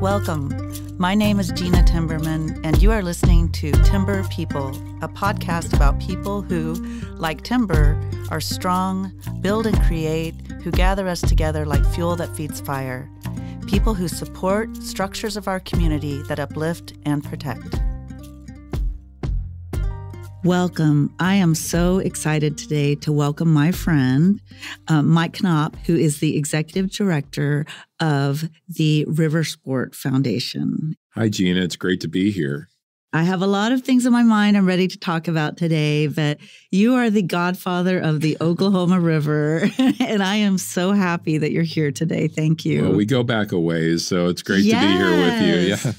Welcome. My name is Gena Timberman, and you are listening to Timber People, a podcast about people who, like timber, are strong, build and create, who gather us together like fuel that feeds fire. People who support structures of our community that uplift and protect. Welcome. I am so excited today to welcome my friend, Mike Knopp, who is the Executive Director of the River Sport Foundation. Hi, Gena. It's great to be here. I have a lot of things in my mind I'm ready to talk about today, but you are the godfather of the Oklahoma River, and I am so happy that you're here today. Thank you. Well, we go back a ways, so it's great to be here with you. Yeah.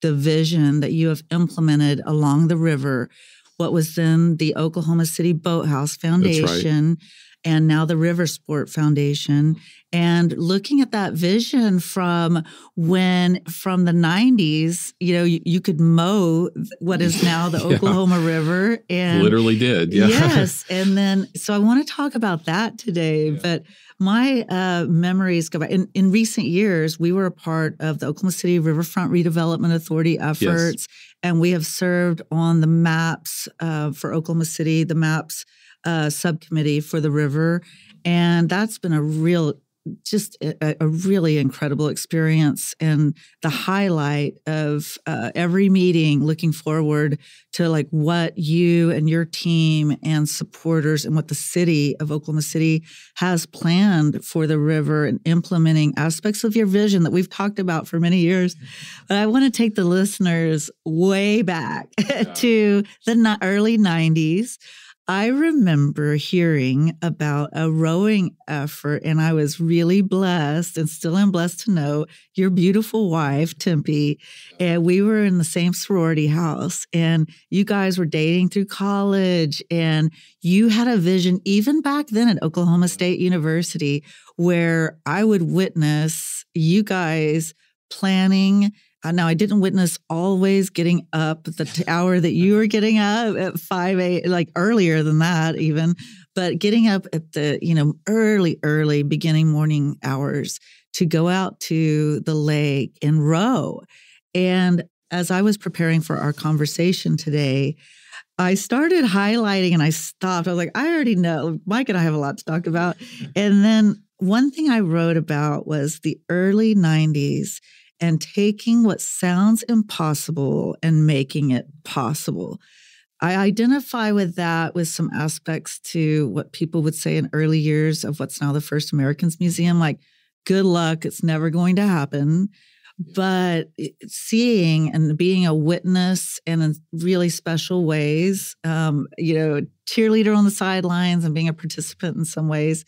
The vision that you have implemented along the river, what was then the Oklahoma City Boathouse Foundation, and now the River Sport Foundation, and looking at that vision from the 90s, you could mow what is now the Oklahoma River. And literally did. Yeah. Yes. And then, so I want to talk about that today, but my memories go back. In recent years, we were a part of the Oklahoma City Riverfront Redevelopment Authority efforts, and we have served on the MAPS for Oklahoma City, the MAPS subcommittee for the river. And that's been a really incredible experience, and the highlight of every meeting, looking forward to like what you and your team and supporters and what the city of Oklahoma City has planned for the river and implementing aspects of your vision that we've talked about for many years. But I want to take the listeners way back to the early 90s. I remember hearing about a rowing effort, and I was really blessed and still am blessed to know your beautiful wife, Tempe, and we were in the same sorority house, and you guys were dating through college, and you had a vision even back then at Oklahoma State University where I would witness you guys planning. Now, I didn't witness always getting up the hour that you were getting up at 5 a.m., like earlier than that even, but getting up at the, early beginning morning hours to go out to the lake and row. And as I was preparing for our conversation today, I started highlighting and I stopped. I was like, I already know, Mike and I have a lot to talk about. And then one thing I wrote about was the early 90s and taking what sounds impossible and making it possible. I identify with that with some aspects to what people would say in early years of what's now the First Americans Museum, like, good luck, it's never going to happen. But seeing and being a witness in really special ways, cheerleader on the sidelines and being a participant in some ways,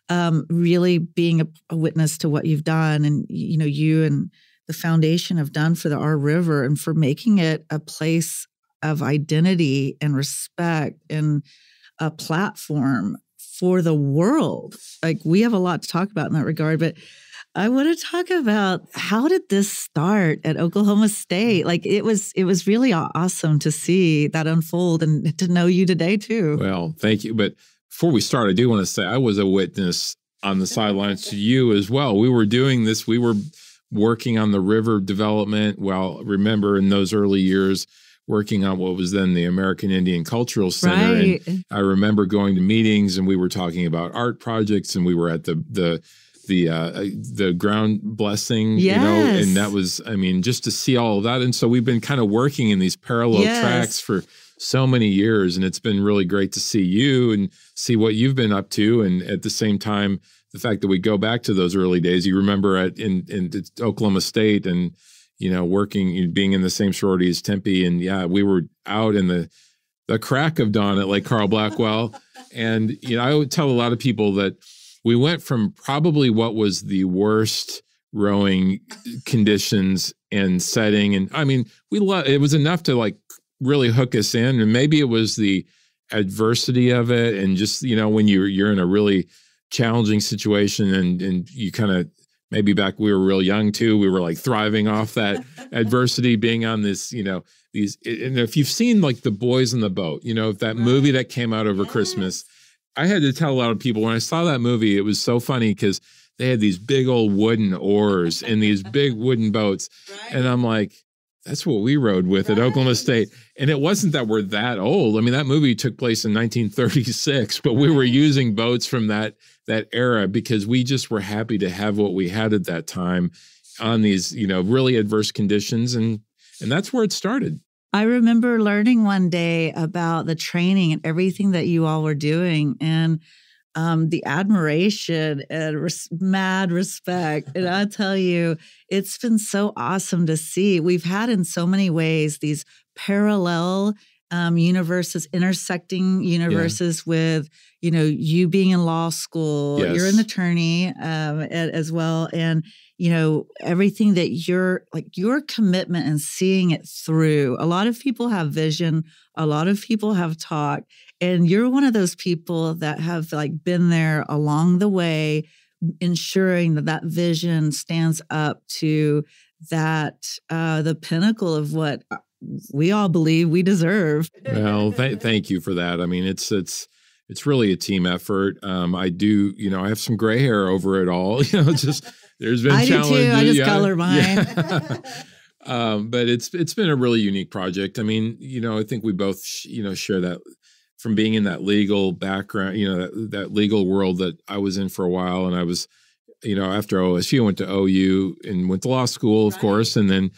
really being a witness to what you've done, and, you and the foundation have done for our river and for making it a place of identity and respect and a platform for the world. Like, we have a lot to talk about in that regard, but I want to talk about, how did this start at Oklahoma State? Like, it was really awesome to see that unfold and to know you today too. Well, thank you. But before we start, I do want to say I was a witness on the sidelines to you as well. We were doing this. We were working on the river development. Well, remember in those early years, working on what was then the American Indian Cultural Center. Right. And I remember going to meetings and we were talking about art projects, and we were at the ground blessing, Yes. and that was, just to see all of that. And so we've been kind of working in these parallel tracks for so many years, and it's been really great to see you and see what you've been up to. And at the same time, the fact that we go back to those early days, you remember in Oklahoma State and, working, being in the same sorority as Tempe. And we were out in the crack of dawn at Lake Carl Blackwell. And, I would tell a lot of people that we went from probably what was the worst rowing conditions and setting. And it was enough to like really hook us in. And maybe it was the adversity of it. And just, when you're in a really challenging situation and you kind of, maybe back we were real young too, we were like thriving off that adversity, being on this, and if you've seen like The Boys in the Boat, that movie that came out over Christmas, I had to tell a lot of people when I saw that movie, it was so funny because they had these big old wooden oars and these big wooden boats. Right. And I'm like, that's what we rode with at Oklahoma State. And it wasn't that we're that old. I mean, that movie took place in 1936, but we were using boats from that era because we just were happy to have what we had at that time on these, really adverse conditions. And that's where it started. I remember learning one day about the training and everything that you all were doing, and the admiration and mad respect. And I tell you, it's been so awesome to see. We've had in so many ways these parallel universes, intersecting universes with, you being in law school, yes. You're an attorney as well. And, everything that your commitment and seeing it through. A lot of people have vision. A lot of people have talk. And you're one of those people that have been there along the way, ensuring that vision stands up to that, the pinnacle of what we all believe we deserve. Well, thank you for that. I mean, it's really a team effort. I do, I have some gray hair over it all. Just there's been challenges. I do too. I just color mine. Yeah. But it's been a really unique project. I mean, I think we both, share that from being in that legal background, that legal world that I was in for a while. And I was, after OSU, I went to OU and went to law school, of course. And then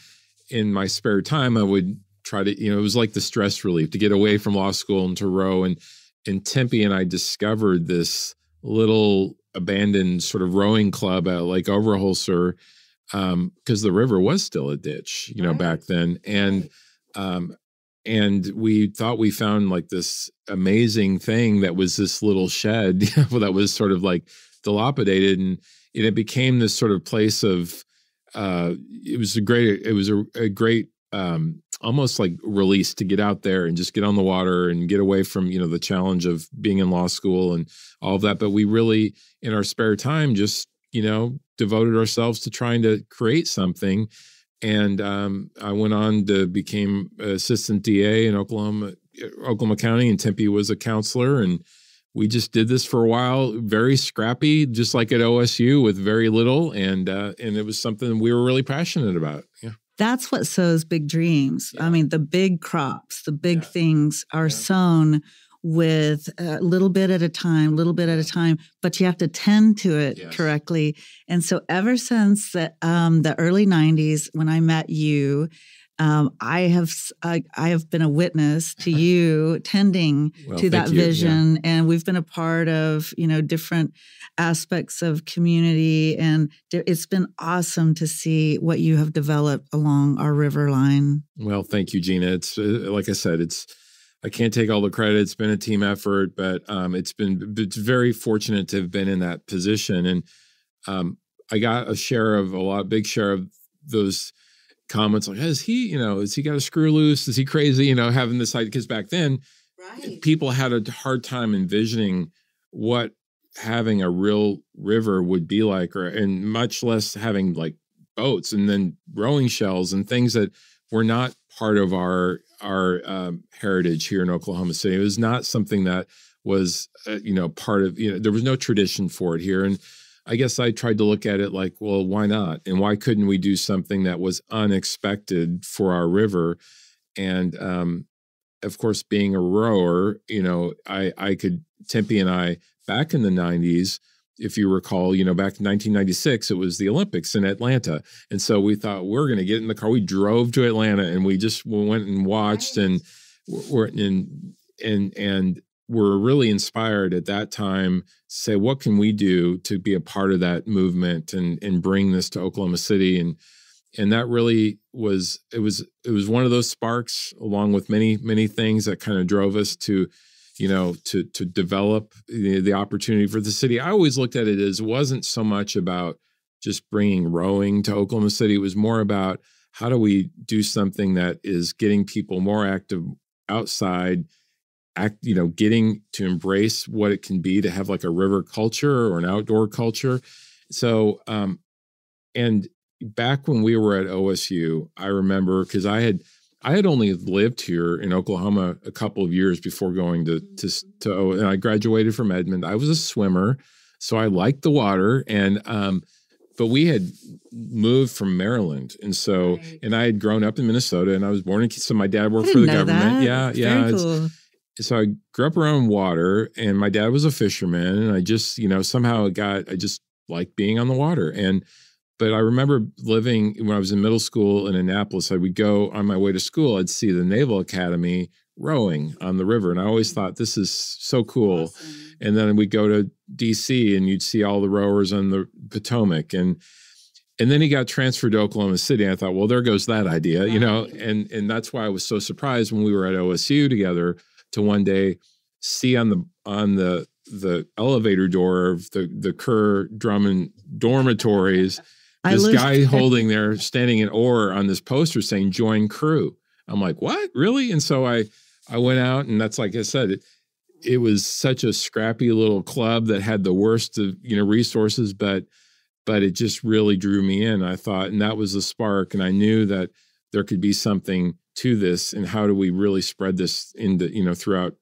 in my spare time, I would try to, it was like the stress relief to get away from law school and to row. And in Tempe, and I discovered this little abandoned sort of rowing club at Lake Overholser, because the river was still a ditch, back then. And we thought we found this amazing thing that was this little shed that was sort of dilapidated, and it became this sort of place of it was a great almost like release to get out there and just get on the water and get away from the challenge of being in law school and all of that. But we really, in our spare time, just devoted ourselves to trying to create something. And I went on to become assistant DA in Oklahoma County, and Tempe was a counselor. And we just did this for a while, very scrappy, just like at OSU, with very little. And it was something we were really passionate about. Yeah. That's what sows big dreams. Yeah. I mean, the big crops, the big things are sown with a little bit at a time, but you have to tend to it correctly. And so ever since the early 90s, when I met you, I have been a witness to you tending to that vision. Yeah. And we've been a part of, different aspects of community. And it's been awesome to see what you have developed along our river line. Well, thank you, Gena. It's like I said, I can't take all the credit. It's been a team effort, but it's very fortunate to have been in that position. And I got a big share of those comments like, has he got a screw loose? Is he crazy? Having this idea, because back then people had a hard time envisioning what having a real river would be like, and much less having boats and then rowing shells and things that were not part of our heritage here in Oklahoma City. It was not something that was, part of, there was no tradition for it here. And I guess I tried to look at it like, well, why not? And why couldn't we do something that was unexpected for our river? And, of course, being a rower, Tempe and I, back in the 90s, if you recall, back in 1996, it was the Olympics in Atlanta. And so we thought we're going to get in the car. We drove to Atlanta and we went and watched, and we're really inspired at that time to say, what can we do to be a part of that movement and bring this to Oklahoma City? And that really was one of those sparks, along with many, many things that kind of drove us to develop the opportunity for the city. I always looked at it as, it wasn't so much about just bringing rowing to Oklahoma City. It was more about, how do we do something that is getting people more active outside, getting to embrace what it can be to have a river culture or an outdoor culture. So, and back when we were at OSU, I remember, because I I had only lived here in Oklahoma a couple of years before going and I graduated from Edmond. I was a swimmer, so I liked the water, and but we had moved from Maryland, and so and I had grown up in Minnesota, and I was born in. So my dad worked for the government. That. Yeah. Very cool. So I grew up around water, and my dad was a fisherman, and I just somehow I just liked being on the water. But I remember living when I was in middle school in Annapolis. I would go on my way to school. I'd see the Naval Academy rowing on the river, and I always thought, this is so cool. Awesome. And then we'd go to DC, and you'd see all the rowers on the Potomac, and then he got transferred to Oklahoma City. And I thought, well, there goes that idea, and that's why I was so surprised when we were at OSU together to one day see on the elevator door of the Kerr Drummond dormitories. This guy standing in oar on this poster saying, "Join crew." I'm like, what? Really? And so I went out, and that's, like I said, it was such a scrappy little club that had the worst of, resources, but it just really drew me in. I thought, and that was the spark. And I knew that there could be something to this, and how do we really spread this into, throughout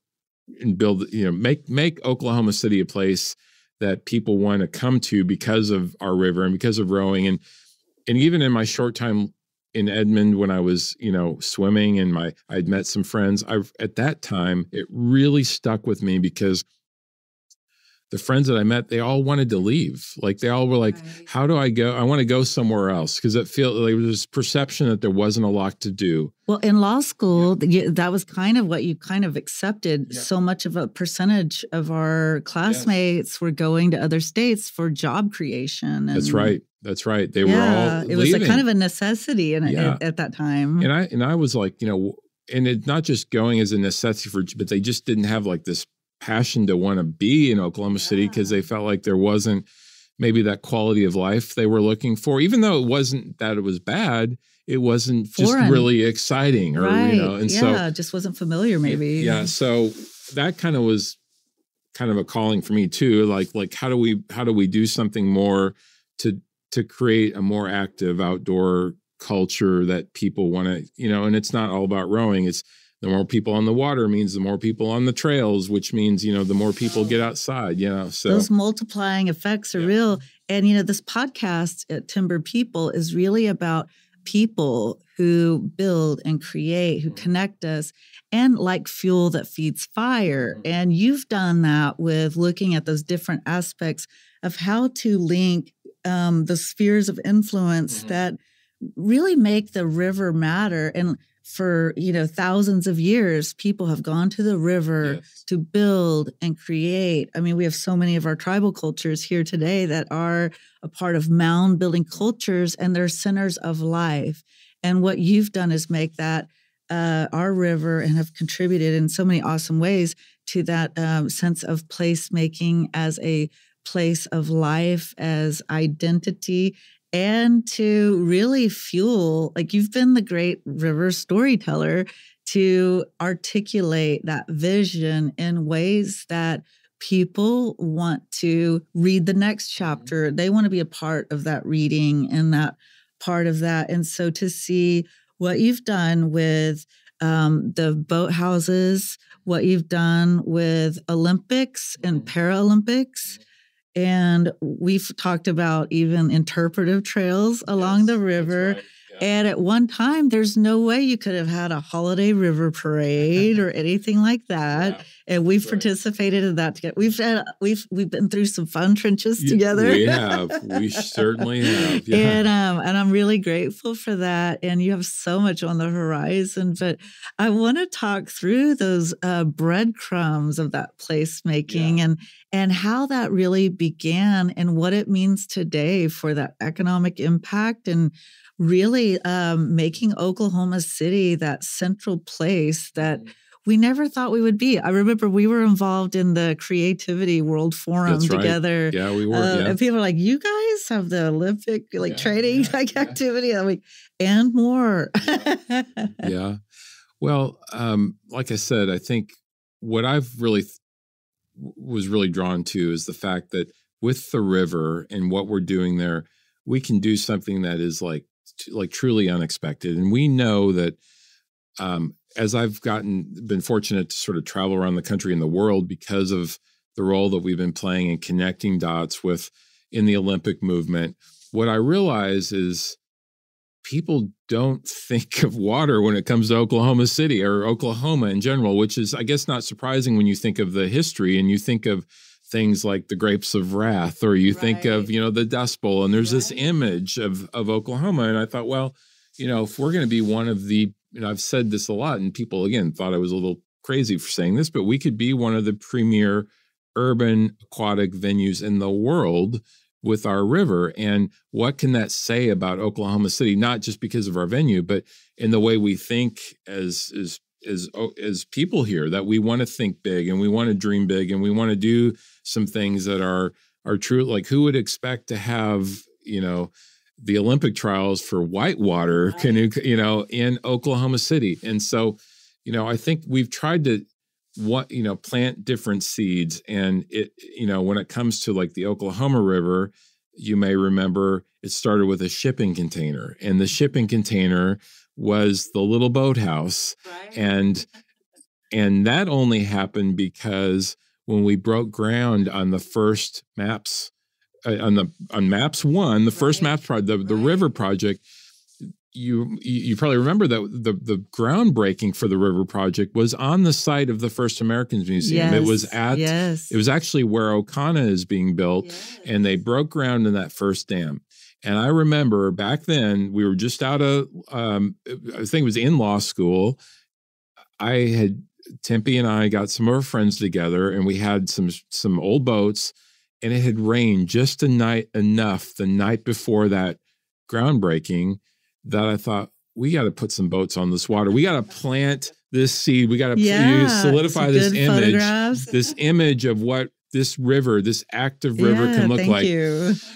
and build, make Oklahoma City a place that people want to come to because of our river and because of rowing. And even in my short time in Edmond, when I was, swimming, and I'd met some friends, at that time, it really stuck with me because the friends that I met, they all wanted to leave. Like, they all were like, how do I go? I want to go somewhere else. Because it felt like there was this perception that there wasn't a lot to do. Well, in law school, that was kind of what you kind of accepted. Yeah. So much of a percentage of our classmates were going to other states for job creation. That's right. They were all leaving. It was a kind of a necessity at that time. And I was like, and it's not just going as a necessity but they just didn't have like this passion to want to be in Oklahoma City because they felt like there wasn't maybe that quality of life they were looking for, even though it wasn't that it was bad. It wasn't just really exciting, or, and so it just wasn't familiar maybe. Yeah. So that kind of was kind of a calling for me too. Like how do we do something more to create a more active outdoor culture that people want to, and it's not all about rowing. It's the more people on the water means the more people on the trails, which means, the more people get outside, so those multiplying effects are real. And, this podcast at Timber People is really about people who build and create, who connect us, and like fuel that feeds fire. And you've done that with looking at those different aspects of how to link the spheres of influence that really make the river matter. And for, thousands of years, people have gone to the river to build and create. I mean, we have so many of our tribal cultures here today that are a part of mound building cultures, and they're centers of life. And what you've done is make that our river, and have contributed in so many awesome ways to that sense of placemaking as a place of life, as identity, and to really fuel, like, you've been the great river storyteller to articulate that vision in ways that people want to read the next chapter. They want to be a part of that reading and that part of that. And so to see what you've done with the boathouses, what you've done with Olympics and Paralympics, and we've talked about even interpretive trails along the river. Right. Yeah. And at one time, there's no way you could have had a holiday river parade or anything like that. Yeah. And we've participated in that together. We've been through some fun trenches together. We have. We certainly have. Yeah. And I'm really grateful for that. And you have so much on the horizon. But I want to talk through those breadcrumbs of that placemaking and how that really began and what it means today for that economic impact, and really making Oklahoma City that central place that we never thought we would be. I remember we were involved in the Creativity World Forum together. Yeah, we were. And people are like, you guys have the Olympic training activity. I'm like, and more. Yeah. Well, like I said, I think what I've really was really drawn to is the fact that with the river and what we're doing there, we can do something that is like truly unexpected. And we know that as I've been fortunate to sort of travel around the country and the world because of the role that we've been playing in connecting dots in the Olympic movement, what I realize is people don't think of water when it comes to Oklahoma City or Oklahoma in general, which is, I guess, not surprising when you think of the history and you think of things like the Grapes of Wrath, or you think of, the Dust Bowl, and there's this image of Oklahoma. And I thought, well, if we're going to be one of the, I've said this a lot, and people, again, thought I was a little crazy for saying this, but we could be one of the premier urban aquatic venues in the world with our river. And what can that say about Oklahoma City, not just because of our venue, but in the way we think as people here, that we want to think big and we want to dream big and we want to do some things that are true. Like, who would expect to have, the Olympic trials for whitewater canoe, in Oklahoma City? And so, I think we've tried to plant different seeds. And when it comes to like the Oklahoma River, you may remember it started with a shipping container, and the shipping container was the little boathouse. And that only happened because when we broke ground on the first maps, on maps one, the first maps project, the river project, you probably remember that the groundbreaking for the river project was on the site of the First Americans Museum. It was it was actually where Okana is being built, and they broke ground in that first dam. And I remember back then we were just out of I think it was in law school. Tempe and I got some of our friends together, and we had some old boats, and it had rained just enough the night before that groundbreaking that I thought, we got to put some boats on this water. We got to plant this seed. We got to solidify this image of what this river, this active river can look like.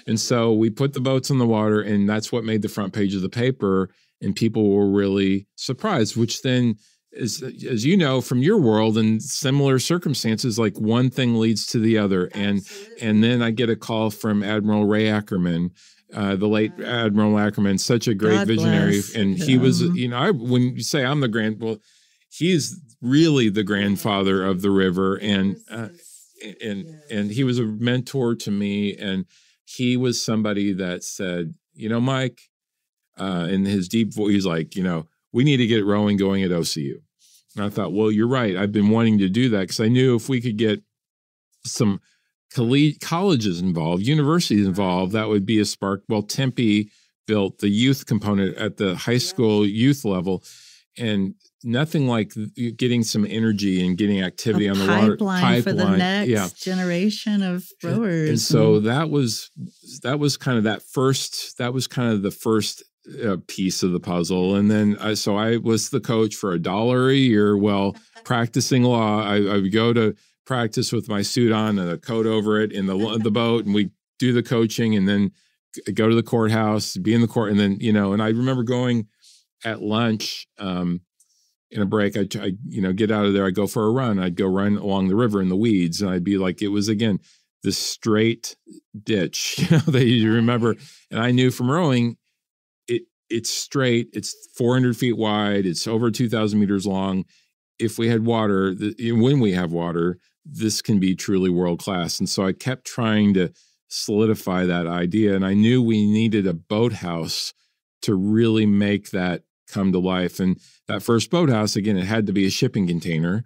And so we put the boats on the water, and that's what made the front page of the paper. And people were really surprised, which then is, as you know, from your world and similar circumstances, like one thing leads to the other. And then I get a call from Admiral Ray Ackerman, the late Admiral Ackerman, such a great visionary. And he was, when you say I'm he's really the grandfather of the river. And he was a mentor to me. And he was somebody that said, Mike, in his deep voice, he's like, we need to get rowing going at OCU. And I thought, well, you're right. I've been wanting to do that because I knew if we could get some colleges involved, universities involved, that would be a spark. Well, Tempe built the youth component at the high school youth level, and nothing like getting some energy and getting activity on the water pipeline for the next generation of rowers. And so that was kind of the first piece of the puzzle. And then so I was the coach for $1 a year while practicing law. I would go to practice with my suit on and a coat over it in the boat, and we do the coaching, and then go to the courthouse, be in the court, and then and I remember going at lunch in a break. I get out of there, I go for a run. I'd go run along the river in the weeds, and I'd be like, it was again this straight ditch that you remember. And I knew from rowing, it's straight, it's 400 feet wide, it's over 2,000 meters long. If we had water, when we have water, this can be truly world-class. And so I kept trying to solidify that idea. And I knew we needed a boathouse to really make that come to life. And that first boathouse, again, it had to be a shipping container.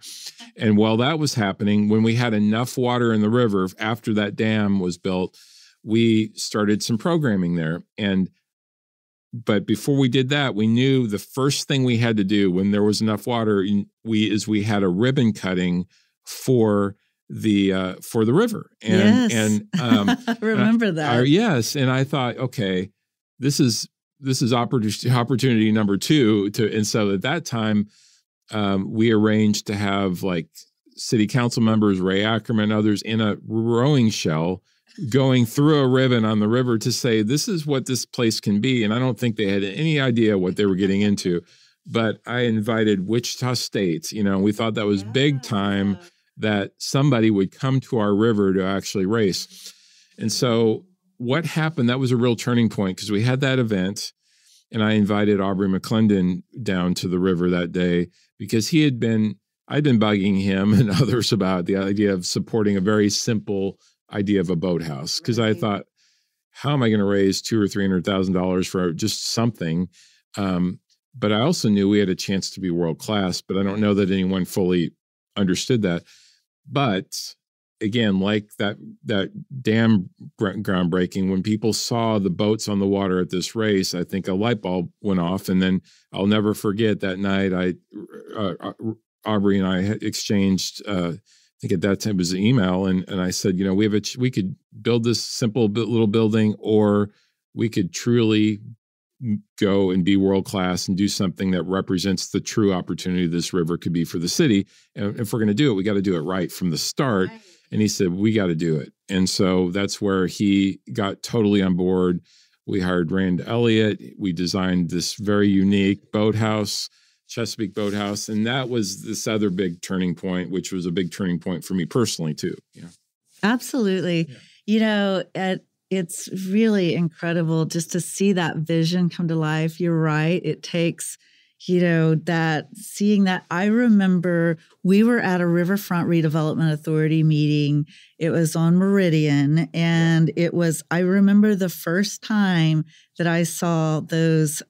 And while that was happening, when we had enough water in the river, after that dam was built, we started some programming there. But before we did that, we knew the first thing we had to do when there was enough water, we had a ribbon cutting for the river. And I remember that. Yes. And I thought, okay, this is opportunity number two and so at that time, we arranged to have like city council members, Ray Ackerman, others in a rowing shell going through a ribbon on the river to say, this is what this place can be. And I don't think they had any idea what they were getting into, but I invited Wichita State, we thought that was big time that somebody would come to our river to actually race. And so what happened, that was a real turning point because we had that event. And I invited Aubrey McClendon down to the river that day because I'd been bugging him and others about the idea of supporting a very simple idea of a boathouse. Because I thought, how am I going to raise $200,000 or $300,000 for just something? But I also knew we had a chance to be world class, but I don't know that anyone fully understood that. But again, like that dam groundbreaking, when people saw the boats on the water at this race, I think a light bulb went off. And then I'll never forget that night, Aubrey and I had exchanged, I think at that time it was an email. And I said, you know, we could build this simple little building, or we could truly go and be world-class and do something that represents the true opportunity this river could be for the city. And if we're going to do it, we got to do it right from the start. Right. And he said, we got to do it. And so that's where he got totally on board. We hired Rand Elliott. We designed this very unique boathouse, Chesapeake Boathouse. And that was this other big turning point, which was a big turning point for me personally too. Yeah. Absolutely. Yeah. You know, it's really incredible just to see that vision come to life. You're right. It takes, you know, seeing that. I remember we were at a Riverfront Redevelopment Authority meeting. It was on Meridian. And I remember the first time that I saw those,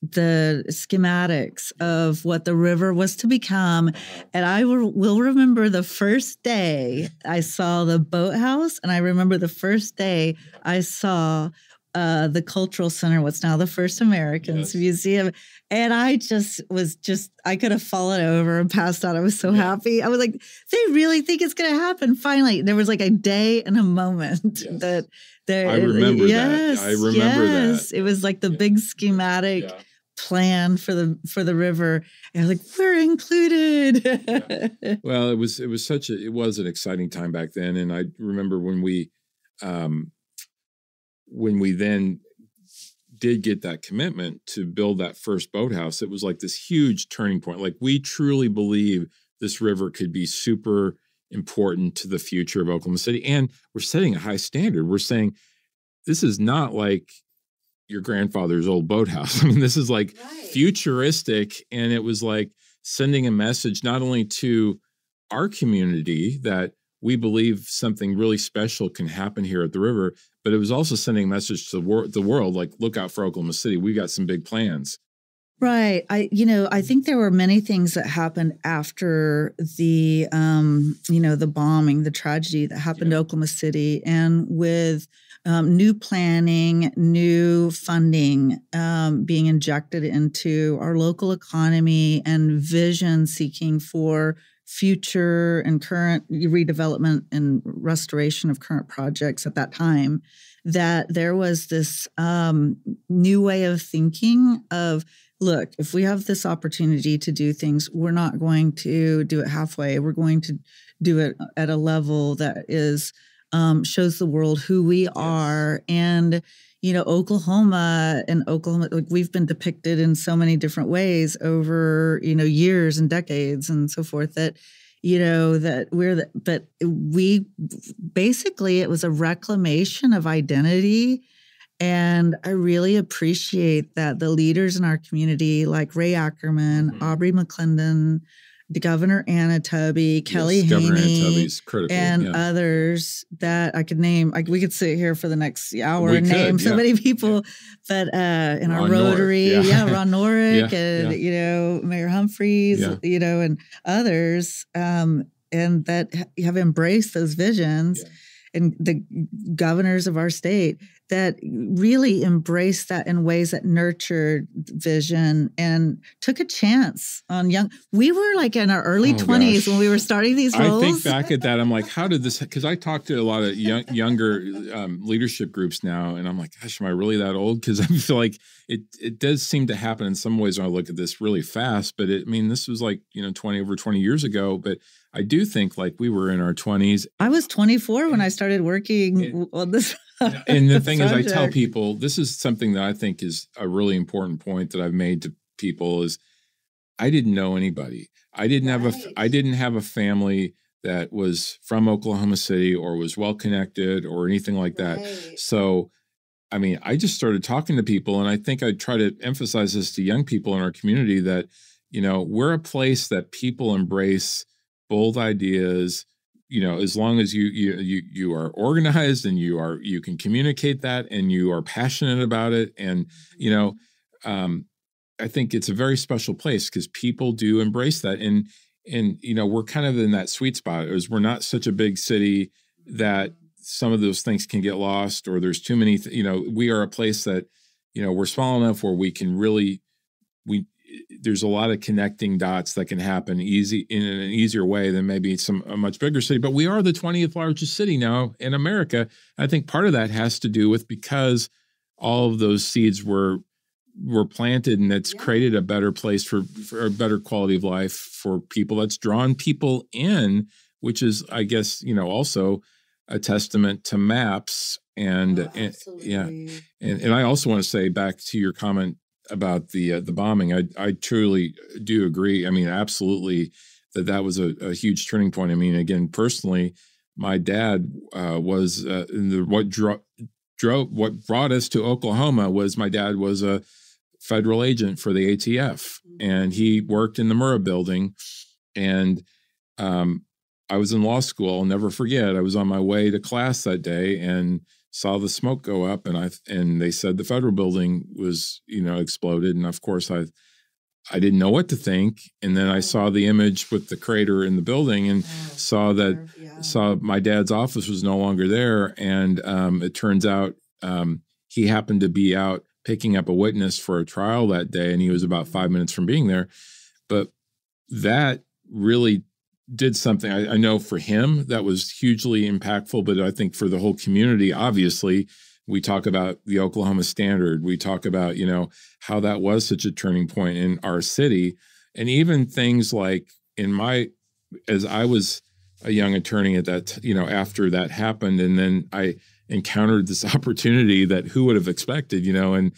the schematics of what the river was to become. And I will remember the first day I saw the boathouse, and I remember the first day I saw the Cultural Center, what's now the First Americans Museum. And I I could have fallen over and passed out. I was so happy. I was like, they really think it's going to happen. Finally, there was like a day and a moment that I remember that. I remember that. It was like the big schematic plan for the river. And I was like, we're included. Well, it was an exciting time back then. And I remember when we then did get that commitment to build that first boathouse, it was like this huge turning point. Like, we truly believe this river could be super important to the future of Oklahoma City. And we're setting a high standard. We're saying, this is not like your grandfather's old boathouse. I mean, this is like futuristic. And it was like sending a message not only to our community that we believe something really special can happen here at the river, but it was also sending a message to the world, like, look out for Oklahoma City. We got some big plans. Right. I think there were many things that happened after the, the bombing, the tragedy that happened to Oklahoma City, and with new planning, new funding being injected into our local economy, and vision seeking for future and current redevelopment and restoration of current projects at that time, that there was this new way of thinking of, look, if we have this opportunity to do things, we're not going to do it halfway. We're going to do it at a level that is shows the world who we are. And, Oklahoma, like, we've been depicted in so many different ways over, years and decades and so forth, that, but we basically, it was a reclamation of identity. And I really appreciate that the leaders in our community, like Ray Ackerman, Aubrey McClendon, the Governor Anna Tubby, Kelly Haney, and others that I could name. We could sit here for the next hour and name so many people. But in our Rotary, Ron Norick, and Mayor Humphreys, and others, and that have embraced those visions, and the governors of our state that really embraced that in ways that nurtured vision and took a chance on young. We were like in our early 20s when we were starting these roles. I think back at that, I'm like, how did this, because I talk to a lot of younger leadership groups now, and I'm like, gosh, am I really that old? Because I feel like it does seem to happen in some ways when I look at this really fast, but this was like, over 20 years ago, but I do think like we were in our 20s. I was 24 when I started working on this. And the thing is, I tell people, this is something that I think is a really important point that I've made to people, is I didn't know anybody. I didn't have a family that was from Oklahoma City or was well connected or anything like that. So I mean, I just started talking to people, and I think I try to emphasize this to young people in our community that, we're a place that people embrace bold ideas, as long as you are organized and you can communicate that and you are passionate about it. And, I think it's a very special place because people do embrace that. And, we're kind of in that sweet spot is we're not such a big city that some of those things can get lost or there's too many, we are a place that, we're small enough where we can really, there's a lot of connecting dots that can happen easy in an easier way than maybe a much bigger city. But we are the 20th largest city now in America. I think part of that has to do with because all of those seeds were planted, and it's created a better place for a better quality of life for people. That's drawn people in, which is, I guess, also a testament to maps. And I also want to say back to your comment about the bombing. I truly do agree. I mean, absolutely that was a huge turning point. I mean, again, personally, my dad was what brought us to Oklahoma was my dad was a federal agent for the ATF, and he worked in the Murrah building. And I was in law school. I'll never forget. I was on my way to class that day and saw the smoke go up, and they said the federal building was, exploded. And of course, I didn't know what to think. And then I saw the image with the crater in the building and saw my dad's office was no longer there. And it turns out he happened to be out picking up a witness for a trial that day, and he was about 5 minutes from being there. But that really did something. I know for him that was hugely impactful, but I think for the whole community, obviously, we talk about the Oklahoma Standard. We talk about, how that was such a turning point in our city. And even things like as I was a young attorney at that, after that happened, and then I encountered this opportunity that who would have expected, and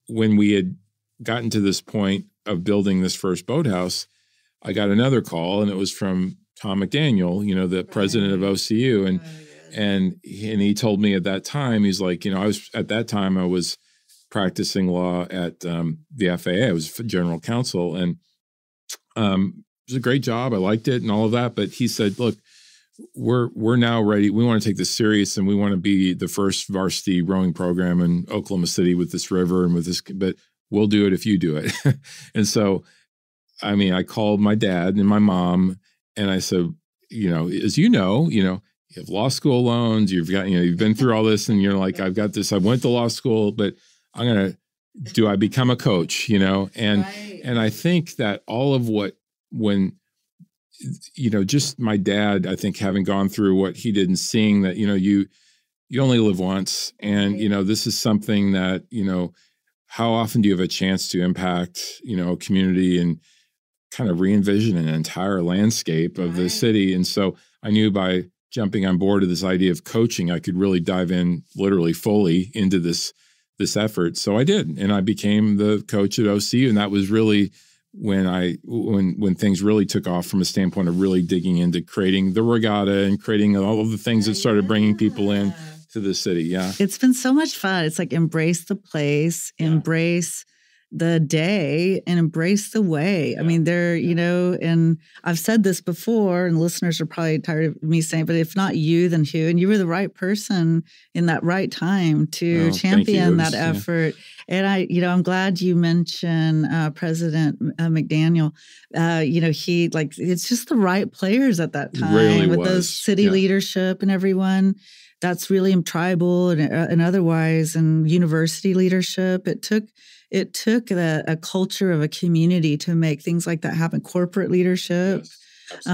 when we had gotten to this point of building this first boathouse, I got another call, and it was from Tom McDaniel, the president of OCU. And he told me at that time, he's like, I was practicing law at the FAA. I was general counsel, and it was a great job. I liked it and all of that. But he said, look, we're now ready. We want to take this serious, and we want to be the first varsity rowing program in Oklahoma City with this river and with this, but we'll do it if you do it. And so, I mean, I called my dad and my mom, and I said, as you have law school loans, you've been through all this, and you're like, I've got this, I went to law school, but do I become a coach, and I think that all of just my dad, I think having gone through what he did and seeing that, you only live once, and, this is something that, how often do you have a chance to impact, a community and kind of re-envision an entire landscape of the city? And so I knew by jumping on board of this idea of coaching, I could really dive in literally fully into this effort. So I did, and I became the coach at OCU, and that was really when things really took off from a standpoint of really digging into creating the regatta and creating all of the things that started bringing people in to the city. Yeah. It's been so much fun. It's like embrace the place, embrace the day, and embrace the way. Yeah. I mean, and I've said this before, and listeners are probably tired of me saying, but if not you, then who? And you were the right person in that right time to champion that effort. And I'm glad you mentioned President McDaniel. It's just the right players at that time really with those city leadership and everyone. That's really tribal and otherwise, and university leadership. It took a culture of a community to make things like that happen. Corporate leadership. Yes,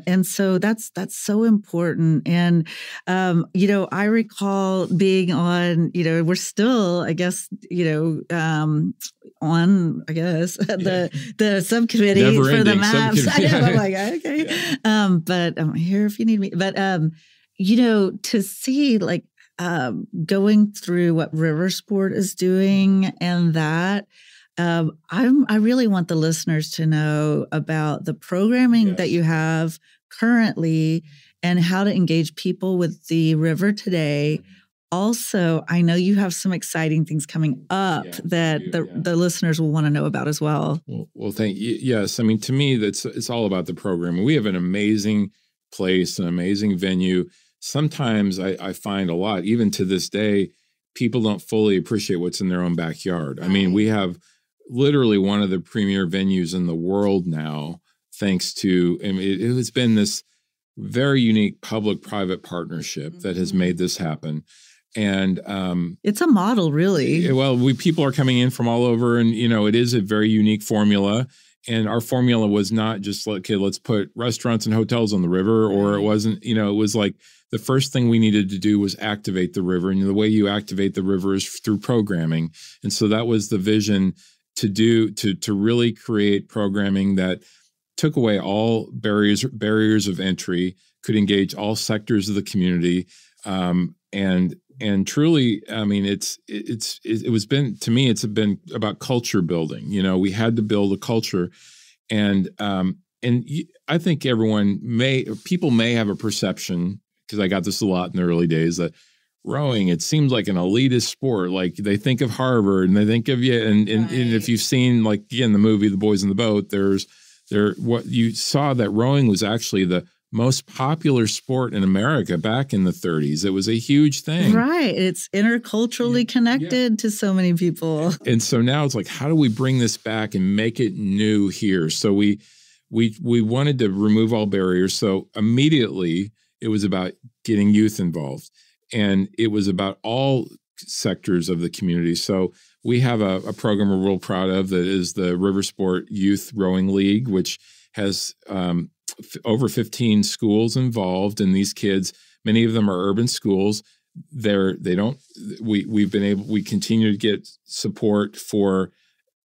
and so that's so important. And, I recall being on, we're still, I guess, on, the subcommittee for the maps. I know, I'm like, okay. Yeah. But I'm here if you need me. But, to see going through what river sport is doing and that, I really want the listeners to know about the programming that you have currently and how to engage people with the river today, also, I know you have some exciting things coming up that the listeners will want to know about as well. Well, thank you. Yes. I mean, to me, it's all about the program. We have an amazing place, an amazing venue. Sometimes I find a lot, even to this day, people don't fully appreciate what's in their own backyard. I mean, we have literally one of the premier venues in the world now, thanks to, I mean, it has been this very unique public-private partnership that has made this happen. And it's a model, really. Well, people are coming in from all over, and it is a very unique formula. And our formula was not just like, okay, let's put restaurants and hotels on the river, or it wasn't. It was like the first thing we needed to do was activate the river, and the way you activate the river is through programming. And so that was the vision to really create programming that took away all barriers of entry, could engage all sectors of the community, and truly, I mean, it's been about culture building. We had to build a culture, and I think people may have a perception, because I got this a lot in the early days, that rowing, it seems like an elitist sport. Like they think of Harvard and they think of and if you've seen, like, again, the movie The Boys in the Boat, what you saw, that rowing was actually the most popular sport in America back in the 30s. It was a huge thing. Right. It's interculturally connected to so many people. And so now it's like, how do we bring this back and make it new here? So we wanted to remove all barriers. So immediately it was about getting youth involved, and it was about all sectors of the community. So we have a program we're real proud of that is the River Sport Youth Rowing League, which has over 15 schools involved, and these kids, many of them are urban schools. We continue to get support for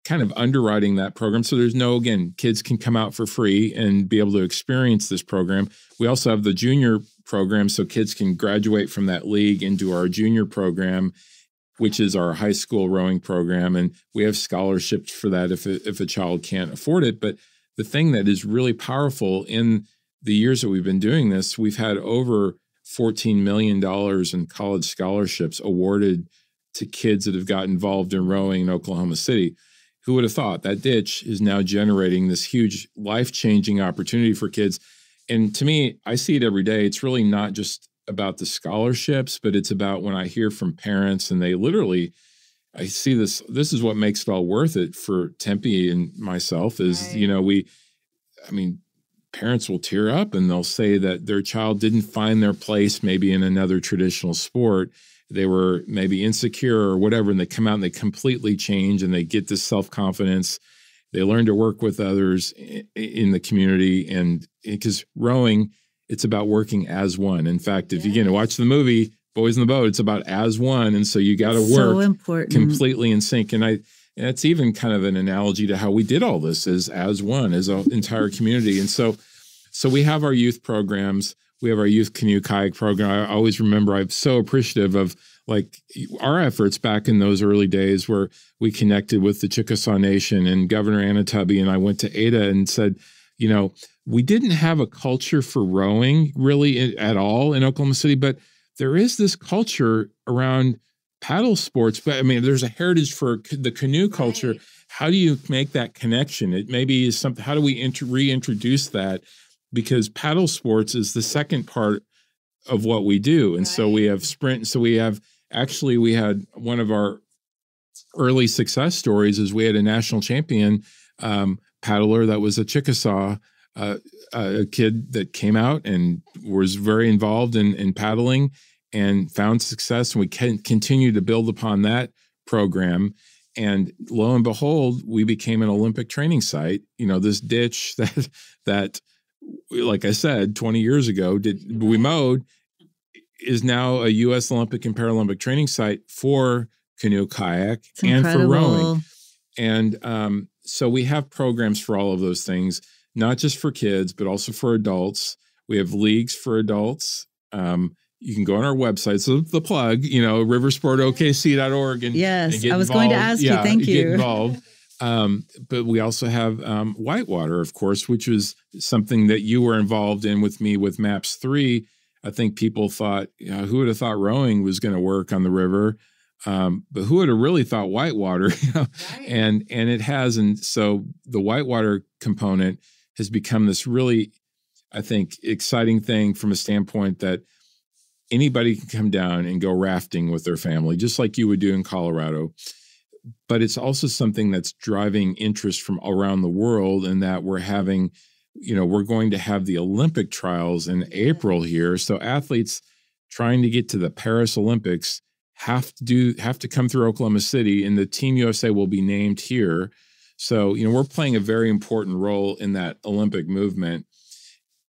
kind of underwriting that program. So kids can come out for free and be able to experience this program. We also have the junior program, so kids can graduate from that league into our junior program, which is our high school rowing program. And we have scholarships for that if a child can't afford it. But the thing that is really powerful, in the years that we've been doing this, we've had over $14 million in college scholarships awarded to kids that have got involved in rowing in Oklahoma City. Who would have thought that ditch is now generating this huge life-changing opportunity for kids? And to me, I see it every day. It's really not just about the scholarships, but it's about when I hear from parents, and I see this is what makes it all worth it for Tempe and myself is, parents will tear up and they'll say that their child didn't find their place maybe in another traditional sport. They were maybe insecure or whatever, and they come out and they completely change, and they get this self-confidence. They learn to work with others in the community. And because rowing, it's about working as one. In fact, if you watch the movie Boys in the Boat, it's about as one. And so you got to work completely in sync. And it's even kind of an analogy to how we did all this as one, as an entire community. And so we have our youth programs. We have our youth canoe kayak program. I always remember, I'm so appreciative of like our efforts back in those early days where we connected with the Chickasaw Nation and Governor Anatubby, and I went to Ada and said, we didn't have a culture for rowing really at all in Oklahoma City, but there is this culture around paddle sports. But I mean, there's a heritage for the canoe culture. Right. How do you make that connection? It maybe is something, how do we reintroduce that? Because paddle sports is the second part of what we do. And so we have sprint. So we had one of our early success stories is we had a national champion paddler that was a Chickasaw, a kid that came out and was very involved in paddling and found success. And we can continue to build upon that program. And lo and behold, we became an Olympic training site. This ditch that, like I said, 20 years ago, we mowed, is now a U.S. Olympic and Paralympic training site for canoe kayak and for rowing. And so we have programs for all of those things, not just for kids, but also for adults. We have leagues for adults. You can go on our website. So the plug, riversportokc.org. Yes, I was going to ask you. Thank you. Get involved. But we also have Whitewater, of course, which was something that you were involved in with me with MAPS 3. I think people thought, who would have thought rowing was going to work on the river? But who would have really thought whitewater? Right. And it has. And so the whitewater component has become this really, I think, exciting thing from a standpoint that anybody can come down and go rafting with their family, just like you would do in Colorado. But it's also something that's driving interest from around the world, in that we're having, we're going to have the Olympic trials in April here. So athletes trying to get to the Paris Olympics have to come through Oklahoma City, and the Team USA will be named here. So, we're playing a very important role in that Olympic movement.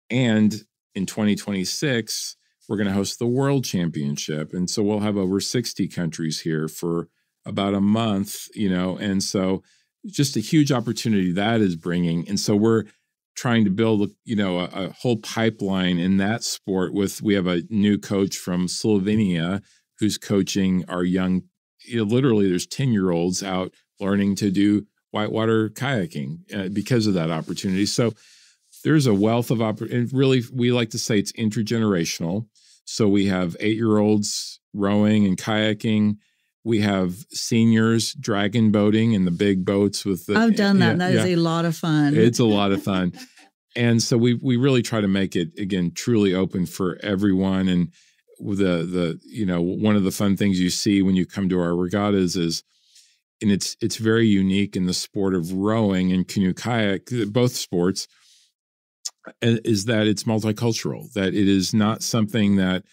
And in 2026, we're going to host the World Championship. And so we'll have over 60 countries here for about a month, and so just a huge opportunity that is bringing. And so we're trying to build, a whole pipeline in that sport. We have a new coach from Slovenia who's coaching our young, literally there's 10-year-olds out learning to do whitewater kayaking because of that opportunity. So there's a wealth of opportunity. Really, we like to say it's intergenerational. So we have 8-year-olds rowing and kayaking. We have seniors dragon boating in the big boats with the. I've done that. That is a lot of fun. It's a lot of fun. And so we really try to make it, again, truly open for everyone. And the one of the fun things you see when you come to our regattas is, and it's very unique in the sport of rowing and canoe kayak, both sports, is that it's multicultural, that it is not something that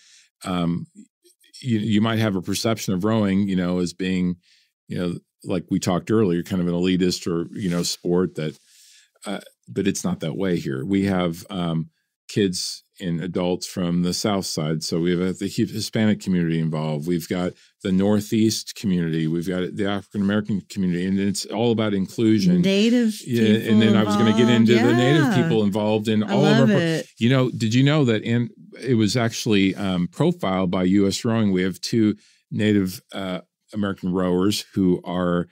you might have a perception of rowing, as being, like we talked earlier, kind of an elitist or, sport that, but it's not that way here. We have kids and adults from the South Side. So we have the Hispanic community involved. We've got the Northeast community. We've got the African-American community, and it's all about inclusion. Native people and then involved. I was going to get into the Native people involved in all of our. It. Did you know that it was actually profiled by U.S. Rowing? We have 2 Native American rowers who are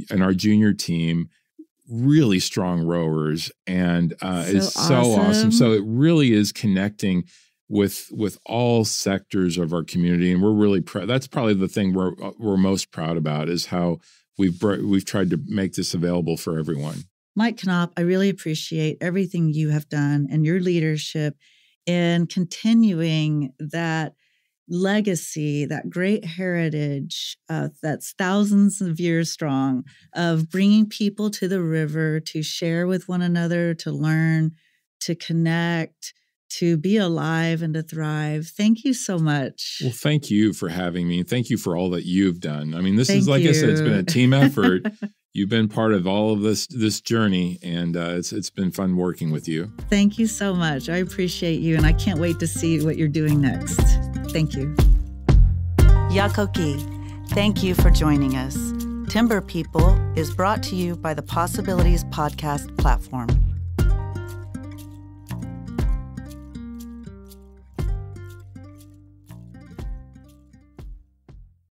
in our junior team, really strong rowers, and it's so awesome. So it really is connecting with all sectors of our community, and we're really proud. That's probably the thing we're most proud about, is how we've tried to make this available for everyone. Mike Knopp, I really appreciate everything you have done and your leadership in continuing that legacy, that great heritage that's thousands of years strong, of bringing people to the river to share with one another, to learn, to connect, to be alive and to thrive. Thank you so much. Well, thank you for having me. Thank you for all that you've done. I mean, this is, like I said, it's been a team effort. You've been part of all of this journey, and it's been fun working with you. Thank you so much. I appreciate you, and I can't wait to see what you're doing next. Thank you. Yakoki, thank you for joining us. Timber People is brought to you by the Possibilities Podcast platform.